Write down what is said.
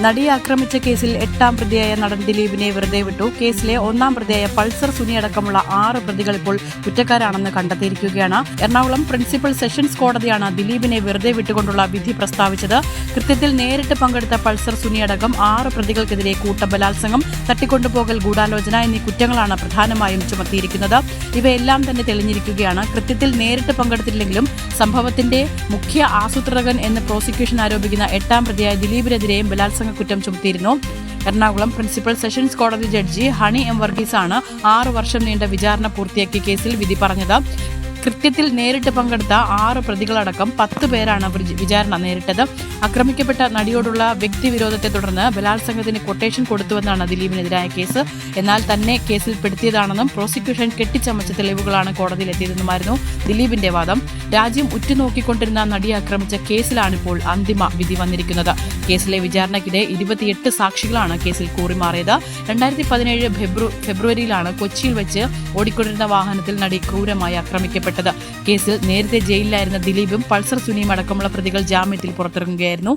നടിയെ ആക്രമിച്ച കേസിൽ 8ാം പ്രതിയായ നടൻ ദിലീപിനെ വെറുതെ വിട്ടു. കേസിലെ 1ാം പ്രതിയായ പൾസർ സുനി അടക്കമുള്ള 6 പ്രതികൾ ഇപ്പോൾ കുറ്റക്കാരാണെന്ന് കണ്ടെത്തിയിരിക്കുകയാണ്. എറണാകുളം പ്രിൻസിപ്പൽ സെഷൻസ് കോടതിയാണ് ദിലീപിനെ വെറുതെ വിട്ടുകൊണ്ടുള്ള വിധി പ്രസ്താവിച്ചത്. കൃത്യത്തിൽ നേരിട്ട് പങ്കെടുത്ത പൾസർ സുനി അടക്കം 6 പ്രതികൾക്കെതിരെ കൂട്ടബലാത്സംഗം, തട്ടിക്കൊണ്ടുപോകൽ, ഗൂഢാലോചന എന്നീ കുറ്റങ്ങളാണ് പ്രധാനമായും ചുമത്തിയിരിക്കുന്നത്. ഇവയെല്ലാം തന്നെ തെളിഞ്ഞിരിക്കുകയാണ്. കൃത്യത്തിൽ നേരിട്ട് പങ്കെടുത്തില്ലെങ്കിലും സംഭവത്തിന്റെ മുഖ്യ ആസൂത്രകൻ എന്ന് പ്രോസിക്യൂഷൻ ആരോപിക്കുന്ന 8ാം പ്രതിയായ ദിലീപിനെതിരെയും ബലാത്സംഗ കുറ്റം ചുമത്തിയിരുന്നു. എറണാകുളം പ്രിൻസിപ്പൽ സെഷൻസ് കോടതി ജഡ്ജി ഹണി എം വർഗീസാണ് 6 വർഷം നീണ്ട വിചാരണ പൂർത്തിയാക്കിയ കേസിൽ വിധി പറഞ്ഞത്. കൃത്യത്തിൽ നേരിട്ട് പങ്കെടുത്ത 6 പ്രതികളടക്കം 10 പേരാണ് വിചാരണ നേരിട്ടത്. ആക്രമിക്കപ്പെട്ട നടിയോടുള്ള വ്യക്തിവിരോധത്തെ തുടർന്ന് ബലാത്സംഗത്തിന് കൊട്ടേഷൻ കൊടുത്തുവെന്നാണ് ദിലീപിനെതിരായ കേസ്. എന്നാൽ തന്നെ കേസിൽ പെടുത്തിയതാണെന്നും പ്രോസിക്യൂഷൻ കെട്ടിച്ചമച്ച തെളിവുകളാണ് കോടതിയിലെത്തിയതെന്നുമായിരുന്നു ദിലീപിന്റെ വാദം. രാജ്യം ഉറ്റുനോക്കിക്കൊണ്ടിരുന്ന നടിയെ ആക്രമിച്ച കേസിലാണിപ്പോൾ അന്തിമ വിധി വന്നിരിക്കുന്നത്. കേസിലെ വിചാരണയ്ക്കിടെ 28 സാക്ഷികളാണ് കേസിൽ കൂറിമാറിയത്. 2017 ഫെബ്രുവരിയിലാണ് കൊച്ചിയിൽ വെച്ച് ഓടിക്കൊണ്ടിരുന്ന വാഹനത്തിൽ നടി ക്രൂരമായി ആക്രമിക്കപ്പെട്ടത്. കേസിൽ നേരത്തെ ജയിലിലായിരുന്ന ദിലീപും പൾസർ സുനിയും അടക്കമുള്ള പ്രതികൾ ജാമ്യത്തിൽ പുറത്തിറങ്ങുകയായിരുന്നു.